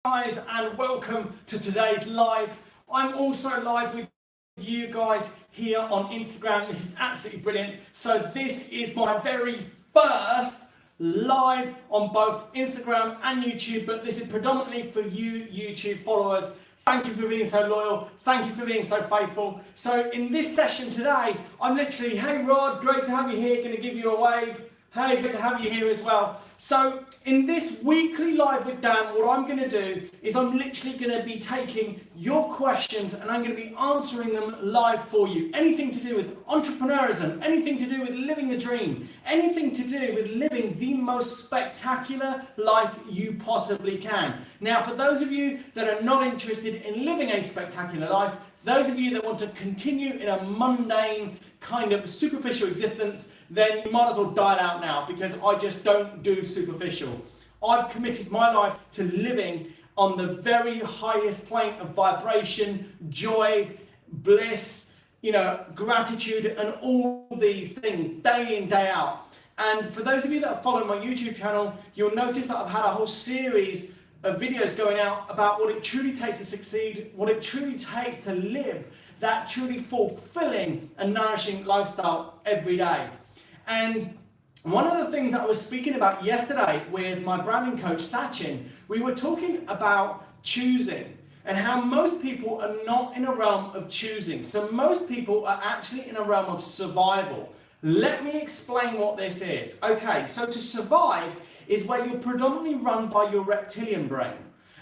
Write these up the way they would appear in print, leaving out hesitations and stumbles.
Guys, and welcome to today's live. I'm also live with you guys here on Instagram. This is absolutely brilliant. So this is my very first live on both Instagram and YouTube, but this is predominantly for you YouTube followers. Thank you for being so loyal. Thank you for being so faithful. So in this session today, I'm literally, hey Rod, great to have you here. Going to give you a wave. Hey, good to have you here as well. So in this weekly live with Dan, what I'm going to do is I'm literally going to be taking your questions and I'm going to be answering them live for you. Anything to do with entrepreneurism, anything to do with living the dream, anything to do with living the most spectacular life you possibly can. Now, for those of you that are not interested in living a spectacular life, those of you that want to continue in a mundane kind of superficial existence, then you might as well die out now, because I just don't do superficial. I've committed my life to living on the very highest plane of vibration, joy, bliss, gratitude, and all these things day in, day out. And for those of you that are following my YouTube channel, you'll notice that I've had a whole series of videos going out about what it truly takes to succeed, what it truly takes to live that truly fulfilling and nourishing lifestyle every day. And one of the things that I was speaking about yesterday with my branding coach, Sachin, we were talking about choosing and how most people are not in a realm of choosing. So most people are actually in a realm of survival. Let me explain what this is. Okay, so to survive is where you're predominantly run by your reptilian brain.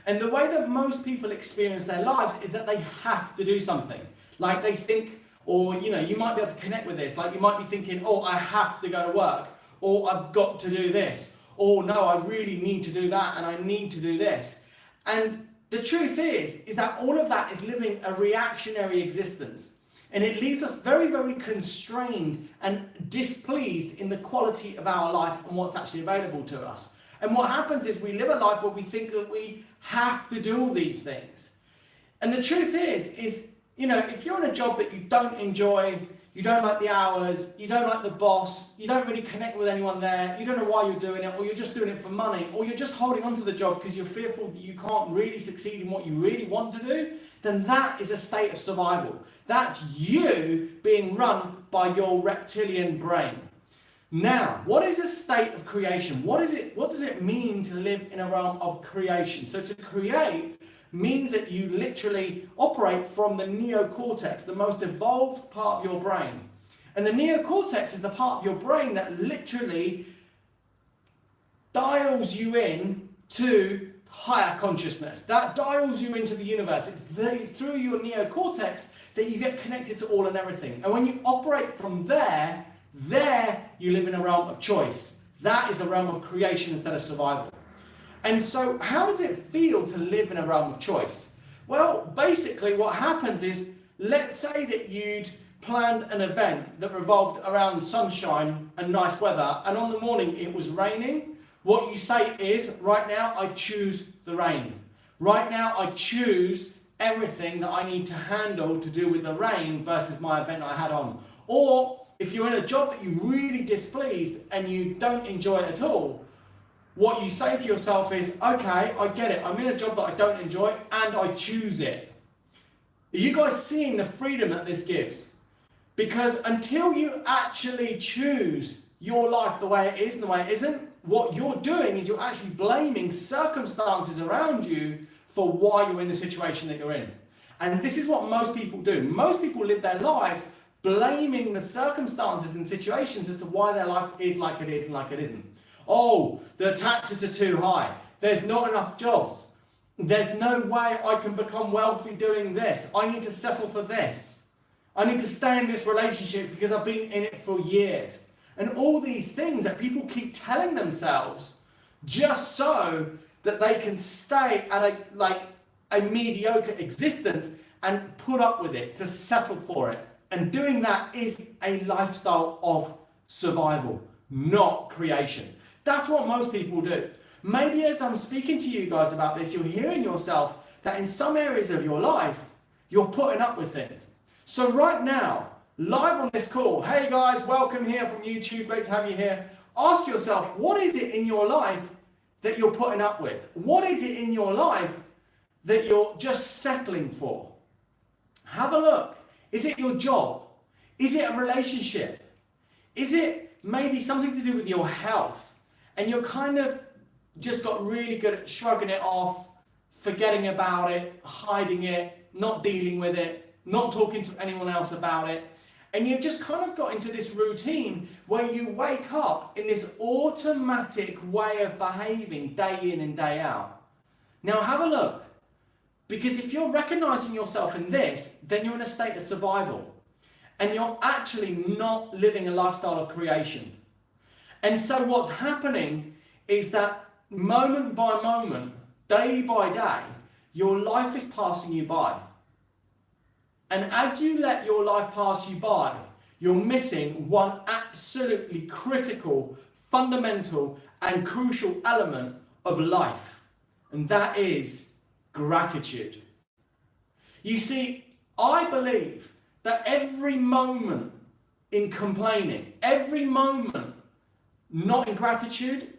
And the way that most people experience their lives is that they have to do something. Like they think, or you might be able to connect with this. Like you might be thinking, oh, I have to go to work, or I've got to do this, or no, I really need to do that, and I need to do this. And the truth is that all of that is living a reactionary existence. And it leaves us very, very constrained and displeased in the quality of our life and what's actually available to us. And what happens is we live a life where we think that we have to do all these things. And the truth is if you're in a job that you don't enjoy, you don't like the hours, you don't like the boss, you don't really connect with anyone there, you don't know why you're doing it, or you're just doing it for money, or you're just holding on to the job because you're fearful that you can't really succeed in what you really want to do, then that is a state of survival. That's you being run by your reptilian brain. Now, what is a state of creation? What does it mean to live in a realm of creation? So to create means that you literally operate from the neocortex, the most evolved part of your brain. And the neocortex is the part of your brain that literally dials you in to higher consciousness. That dials you into the universe. It's through your neocortex that you get connected to all and everything. And when you operate from there you live in a realm of choice. That is a realm of creation instead of survival. And so how does it feel to live in a realm of choice? Well, basically what happens is, let's say that you'd planned an event that revolved around sunshine and nice weather, and on the morning it was raining. What you say is, right now I choose the rain. Right now I choose everything that I need to handle to do with the rain versus my event I had on. Or if you're in a job that you're really displeased and you don't enjoy it at all, what you say to yourself is, okay, I get it. I'm in a job that I don't enjoy and I choose it. Are you guys seeing the freedom that this gives? Because until you actually choose your life the way it is and the way it isn't, what you're doing is you're actually blaming circumstances around you for why you're in the situation that you're in. And this is what most people do. Most people live their lives blaming the circumstances and situations as to why their life is like it is and like it isn't. Oh, the taxes are too high. There's not enough jobs. There's no way I can become wealthy doing this. I need to settle for this. I need to stay in this relationship because I've been in it for years. And all these things that people keep telling themselves just so that they can stay at a mediocre existence and put up with it, to settle for it. And doing that is a lifestyle of survival, not creation. That's what most people do. Maybe as I'm speaking to you guys about this, you're hearing yourself that in some areas of your life, you're putting up with things. So right now, live on this call, hey guys, welcome here from YouTube, great to have you here. Ask yourself, what is it in your life that you're putting up with? What is it in your life that you're just settling for? Have a look. Is it your job? Is it a relationship? Is it maybe something to do with your health? And you're kind of just got really good at shrugging it off, forgetting about it, hiding it, not dealing with it, not talking to anyone else about it. And you've just kind of got into this routine where you wake up in this automatic way of behaving day in and day out. Now have a look, because if you're recognizing yourself in this, then you're in a state of survival and you're actually not living a lifestyle of creation. And so what's happening is that moment by moment, day by day, your life is passing you by. And as you let your life pass you by, you're missing one absolutely critical, fundamental, and crucial element of life. And that is gratitude. You see, I believe that every moment in complaining, every moment not in gratitude,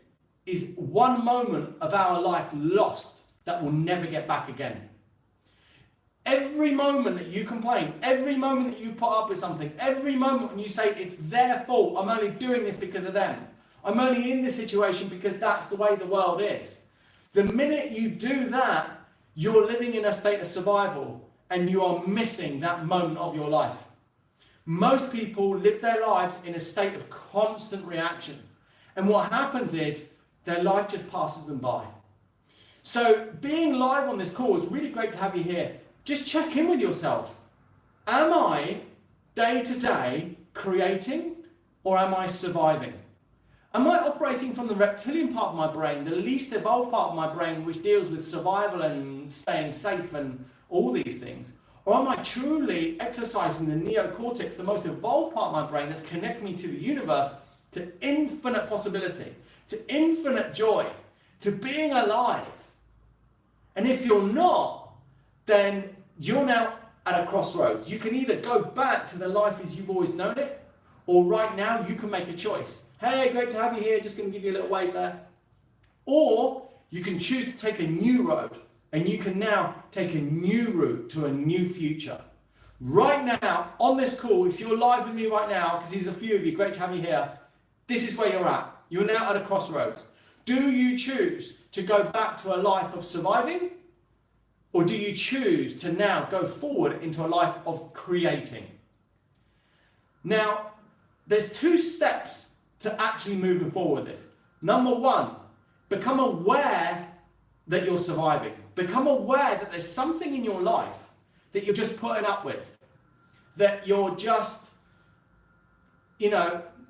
is one moment of our life lost that will never get back again. Every moment that you complain, every moment that you put up with something, every moment when you say it's their fault, I'm only doing this because of them, I'm only in this situation because that's the way the world is. The minute you do that, you're living in a state of survival and you are missing that moment of your life. Most people live their lives in a state of constant reaction. And what happens is their life just passes them by. So being live on this call is really great to have you here. Just check in with yourself. Am I day to day creating or am I surviving? Am I operating from the reptilian part of my brain, the least evolved part of my brain, which deals with survival and staying safe and all these things? Or am I truly exercising the neocortex, the most evolved part of my brain that's connecting me to the universe, to infinite possibility, to infinite joy, to being alive? And if you're not, then you're now at a crossroads. You can either go back to the life as you've always known it, or right now you can make a choice. Hey, great to have you here, just going to give you a little wave there. Or you can choose to take a new road, and you can now take a new route to a new future. Right now, on this call, if you're live with me right now, because there's a few of you, great to have you here, this is where you're at. You're now at a crossroads. Do you choose to go back to a life of surviving? Or do you choose to now go forward into a life of creating? Now, there's two steps to actually moving forward with this. Number one, become aware that you're surviving. Become aware that there's something in your life that you're just putting up with. That you're just,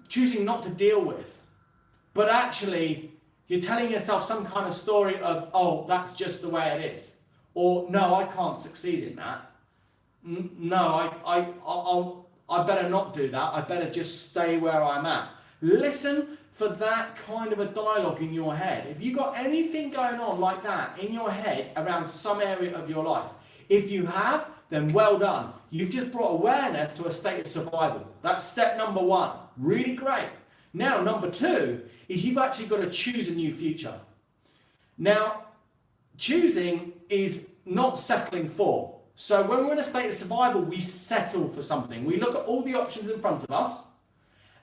choosing not to deal with. But actually, you're telling yourself some kind of story of, oh, that's just the way it is. Or, no, I can't succeed in that. No, I better not do that. I better just stay where I'm at. Listen for that kind of a dialogue in your head. If you've got anything going on like that in your head around some area of your life, if you have, then well done. You've just brought awareness to a state of survival. That's step number one. Really great. Now, number two is you've actually got to choose a new future. Now, choosing is not settling for. So when we're in a state of survival, we settle for something. We look at all the options in front of us,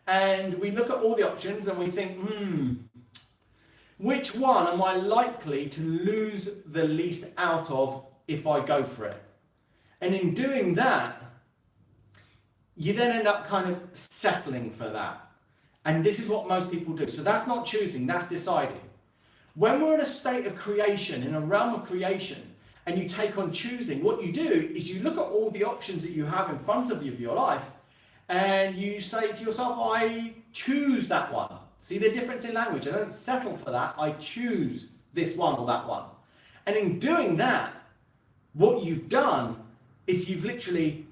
and we look at all the options and we think, which one am I likely to lose the least out of if I go for it? And in doing that, you then end up kind of settling for that. And this is what most people do. So that's not choosing, that's deciding. When we're in a state of creation, in a realm of creation, and you take on choosing, what you do is you look at all the options that you have in front of you of your life, and you say to yourself, I choose that one. See the difference in language? I don't settle for that, I choose this one or that one. And in doing that, what you've done is you've literally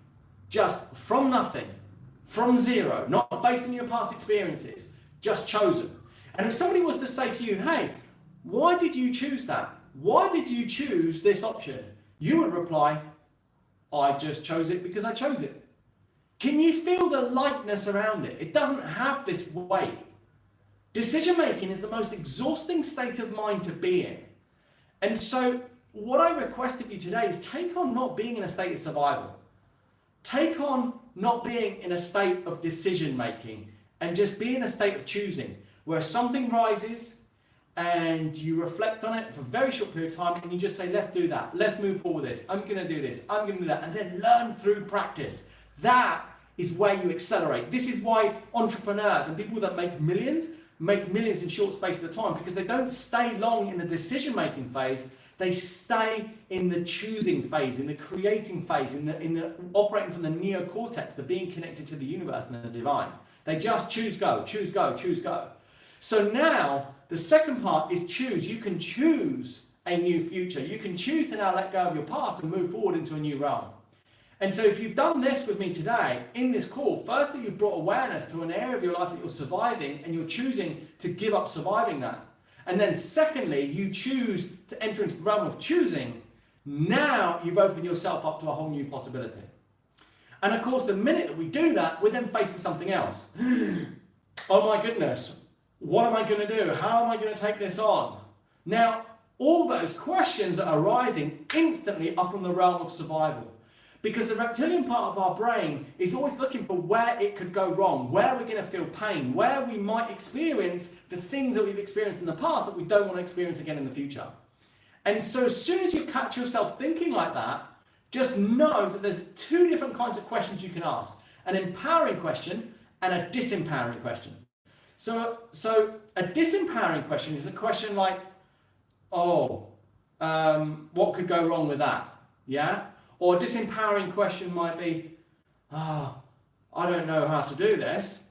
just from nothing, from zero, not based on your past experiences, just chosen. And if somebody was to say to you, hey, why did you choose that? Why did you choose this option? You would reply, I just chose it because I chose it. Can you feel the lightness around it? It doesn't have this weight. Decision making is the most exhausting state of mind to be in. And so what I request of you today is take on not being in a state of survival. Take on not being in a state of decision making and just be in a state of choosing, where something rises and you reflect on it for a very short period of time and you just say, let's do that. Let's move forward with this. I'm going to do this. I'm going to do that. And then learn through practice. That is where you accelerate. This is why entrepreneurs and people that make millions in short spaces of time, because they don't stay long in the decision-making phase. They stay in the choosing phase, in the creating phase, in the operating from the neocortex, the being connected to the universe and the divine. They just choose, go, choose, go, choose, go. So now the second part is choose. You can choose a new future. You can choose to now let go of your past and move forward into a new realm. And so if you've done this with me today in this call, firstly, you've brought awareness to an area of your life that you're surviving and you're choosing to give up surviving that. And then secondly, you choose to enter into the realm of choosing. Now you've opened yourself up to a whole new possibility. And of course, the minute that we do that, we're then faced with something else. Oh my goodness, what am I going to do? How am I going to take this on? Now, all those questions that are arising instantly are from the realm of survival. Because the reptilian part of our brain is always looking for where it could go wrong, where we're going to feel pain, where we might experience the things that we've experienced in the past that we don't want to experience again in the future. And so as soon as you catch yourself thinking like that, just know that there's two different kinds of questions you can ask. An empowering question and a disempowering question. So a disempowering question is a question like, what could go wrong with that? Yeah? Or a disempowering question might be, I don't know how to do this.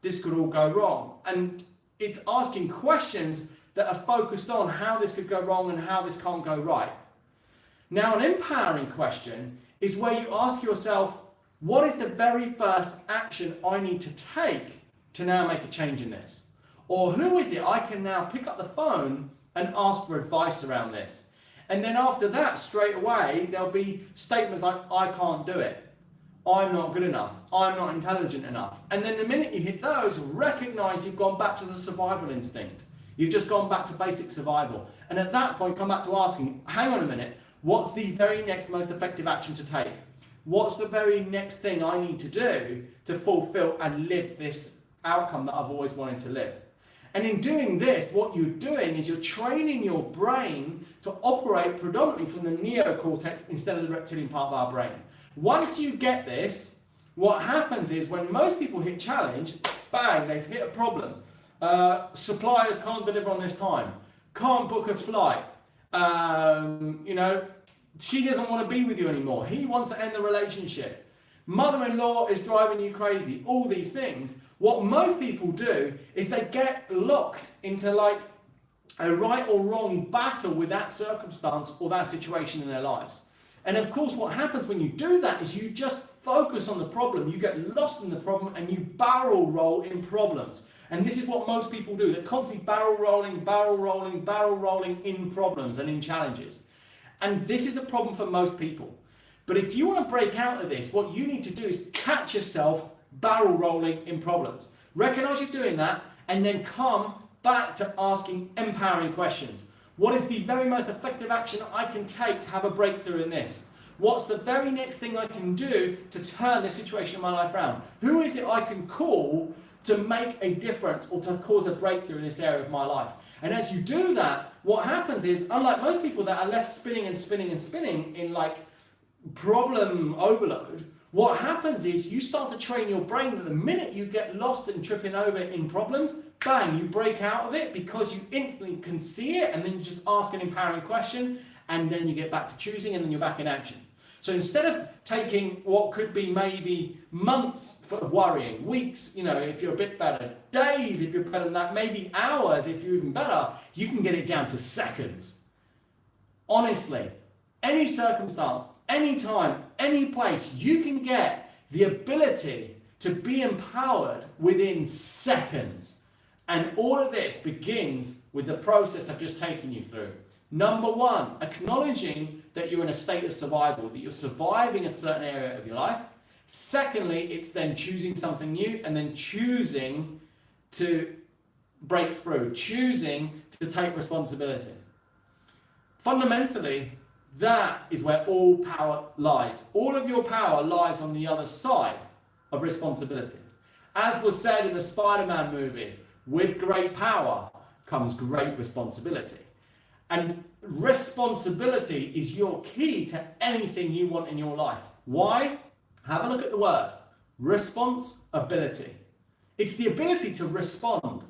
This could all go wrong. And it's asking questions that are focused on how this could go wrong and how this can't go right. Now, an empowering question is where you ask yourself, what is the very first action I need to take to now make a change in this? Or who is it I can now pick up the phone and ask for advice around this? And then after that, straight away, there'll be statements like, I can't do it. I'm not good enough. I'm not intelligent enough. And then the minute you hit those, recognize you've gone back to the survival instinct. You've just gone back to basic survival. And at that point, come back to asking, hang on a minute, what's the very next most effective action to take? What's the very next thing I need to do to fulfill and live this outcome that I've always wanted to live? And in doing this, what you're doing is you're training your brain to operate predominantly from the neocortex instead of the reptilian part of our brain. Once you get this, what happens is when most people hit challenge, bang, they've hit a problem. Suppliers can't deliver on this time, can't book a flight, she doesn't want to be with you anymore. He wants to end the relationship. Mother-in-law is driving you crazy. All these things. What most people do is they get locked into like a right or wrong battle with that circumstance or that situation in their lives. And of course, what happens when you do that is you just focus on the problem. You get lost in the problem and you barrel roll in problems. And this is what most people do. They're constantly barrel rolling in problems and in challenges. And this is a problem for most people. But if you want to break out of this, what you need to do is catch yourself barrel rolling in problems. Recognize you're doing that and then come back to asking empowering questions. What is the very most effective action I can take to have a breakthrough in this? What's the very next thing I can do to turn this situation in my life around? Who is it I can call to make a difference or to cause a breakthrough in this area of my life? And as you do that, what happens is, unlike most people that are left spinning in like problem overload, what happens is you start to train your brain that the minute you get lost and tripping over in problems, bang, you break out of it because you instantly can see it, and then you just ask an empowering question, and then you get back to choosing, and then you're back in action. So instead of taking what could be maybe months of worrying, weeks, if you're a bit better, days if you're better than that, maybe hours if you're even better, you can get it down to seconds. Honestly, any circumstance, any time, any place, you can get the ability to be empowered within seconds. And all of this begins with the process I've just taken you through. Number one, acknowledging that you're in a state of survival, that you're surviving a certain area of your life. Secondly, it's then choosing something new and then choosing to break through, choosing to take responsibility. Fundamentally, that is where all power lies. All of your power lies on the other side of responsibility. As was said in the Spider-Man movie, with great power comes great responsibility. And responsibility is your key to anything you want in your life. Why? Have a look at the word. Responsibility. It's the ability to respond.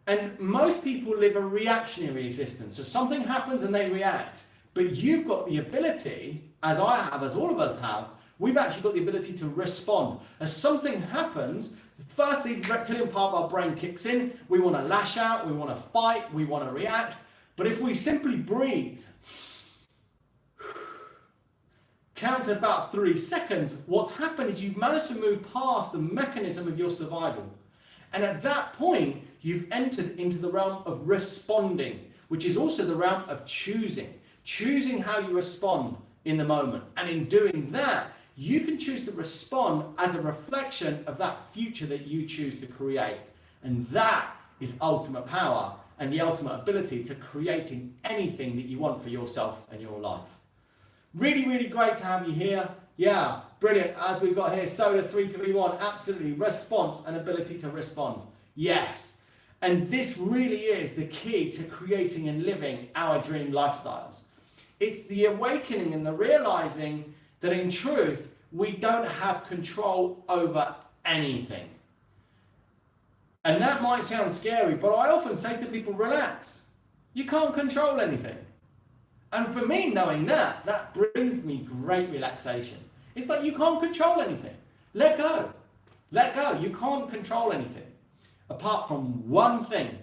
And most people live a reactionary existence. So something happens and they react. But you've got the ability, as I have, as all of us have, we've actually got the ability to respond. As something happens, firstly, the reptilian part of our brain kicks in. We want to lash out, we want to fight, we want to react. But if we simply breathe, count to about 3 seconds, what's happened is you've managed to move past the mechanism of your survival. And at that point, you've entered into the realm of responding, which is also the realm of choosing how you respond in the moment. And in doing that, you can choose to respond as a reflection of that future that you choose to create. And that is ultimate power and the ultimate ability to creating anything that you want for yourself and your life. Really, really great to have you here. Yeah, brilliant. As we've got here, Soda 331, absolutely, response and ability to respond. Yes. And this really is the key to creating and living our dream lifestyles. It's the awakening and the realizing that in truth, we don't have control over anything. And that might sound scary, but I often say to people, relax. You can't control anything. And for me, knowing that, that brings me great relaxation. It's like you can't control anything. Let go. Let go. You can't control anything. Apart from one thing.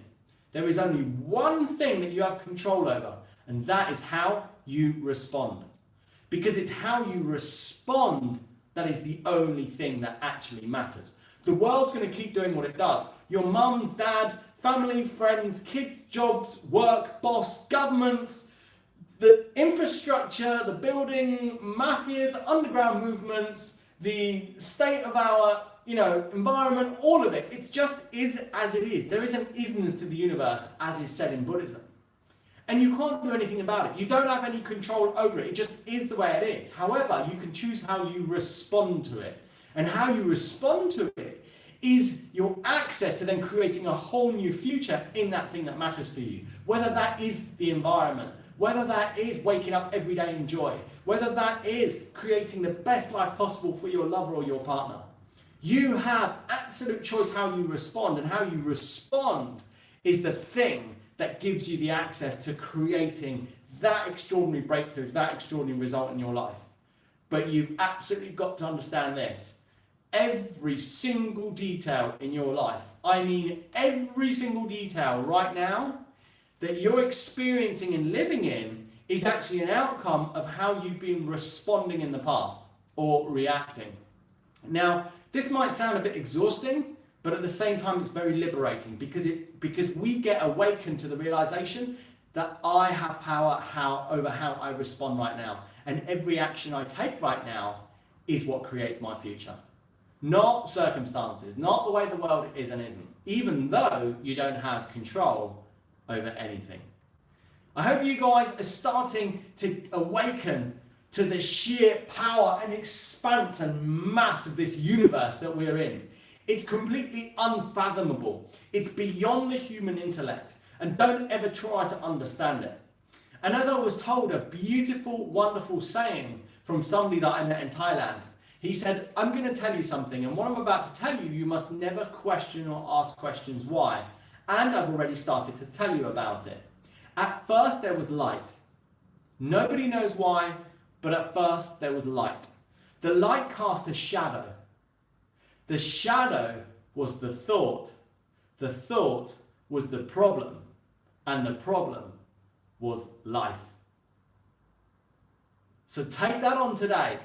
There is only one thing that you have control over, and that is how you respond. Because it's how you respond that is the only thing that actually matters. The world's going to keep doing what it does. Your mum, dad, family, friends, kids, jobs, work, boss, governments, the infrastructure, the building, mafias, underground movements, the state of our, environment, all of it. It's just is as it is. There is an isness to the universe, as is said in Buddhism. And you can't do anything about it. You don't have any control over it. It just is the way it is. However, you can choose how you respond to it. And how you respond to it is your access to then creating a whole new future in that thing that matters to you. Whether that is the environment, whether that is waking up every day in joy, whether that is creating the best life possible for your lover or your partner. You have absolute choice how you respond, and how you respond is the thing that gives you the access to creating that extraordinary breakthrough, that extraordinary result in your life. But you've absolutely got to understand this. Every single detail in your life, I mean every single detail right now that you're experiencing and living in is actually an outcome of how you've been responding in the past or reacting. Now, this might sound a bit exhausting, but at the same time, it's very liberating because we get awakened to the realization that I have power over how I respond right now. And every action I take right now is what creates my future. Not circumstances, not the way the world is and isn't, even though you don't have control over anything. I hope you guys are starting to awaken to the sheer power and expanse and mass of this universe that we're in. It's completely unfathomable. It's beyond the human intellect, and don't ever try to understand it. And as I was told, a beautiful, wonderful saying from somebody that I met in Thailand, he said, I'm going to tell you something, and what I'm about to tell you, you must never question or ask questions why. And I've already started to tell you about it. At first there was light. Nobody knows why, but at first there was light. The light cast a shadow. The shadow was the thought. The thought was the problem. And the problem was life. So take that on today.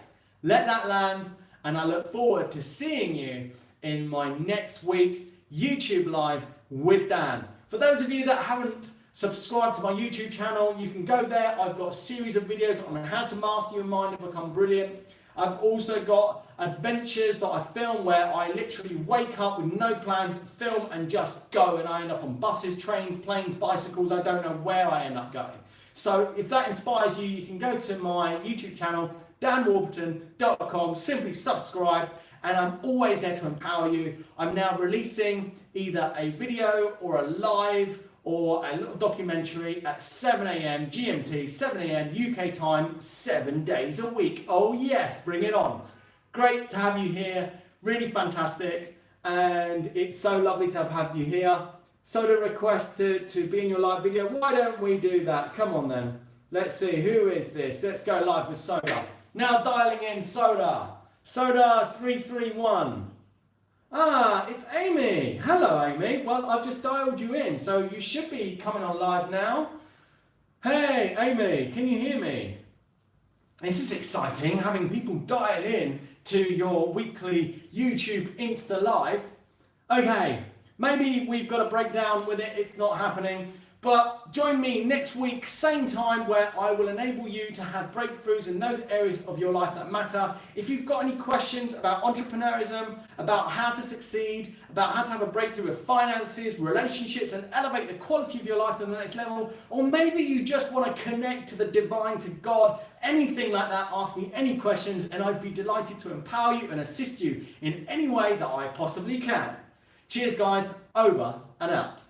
Let that land, and I look forward to seeing you in my next week's YouTube Live with Dan. For those of you that haven't subscribed to my YouTube channel, you can go there. I've got a series of videos on how to master your mind and become brilliant. I've also got adventures that I film where I literally wake up with no plans, film and just go, and I end up on buses, trains, planes, bicycles. I don't know where I end up going. So if that inspires you, you can go to my YouTube channel, danwarburton.com, simply subscribe, and I'm always there to empower you. I'm now releasing either a video or a live or a little documentary at 7 a.m. GMT, 7 a.m. UK time, 7 days a week. Oh yes, bring it on. Great to have you here, really fantastic, and it's so lovely to have had you here. Soda request to be in your live video. Why don't we do that? Come on then. Let's see, who is this? Let's go live with Soda. Now dialing in Soda. Soda 331. Ah, it's Amy. Hello, Amy. Well, I've just dialed you in, so you should be coming on live now. Hey, Amy, can you hear me? This is exciting, having people dial in to your weekly YouTube Insta Live. Okay, maybe we've got a breakdown with it, it's not happening. But join me next week, same time, where I will enable you to have breakthroughs in those areas of your life that matter. If you've got any questions about entrepreneurism, about how to succeed, about how to have a breakthrough with finances, relationships, and elevate the quality of your life to the next level, or maybe you just want to connect to the divine, to God, anything like that, ask me any questions, and I'd be delighted to empower you and assist you in any way that I possibly can. Cheers, guys. Over and out.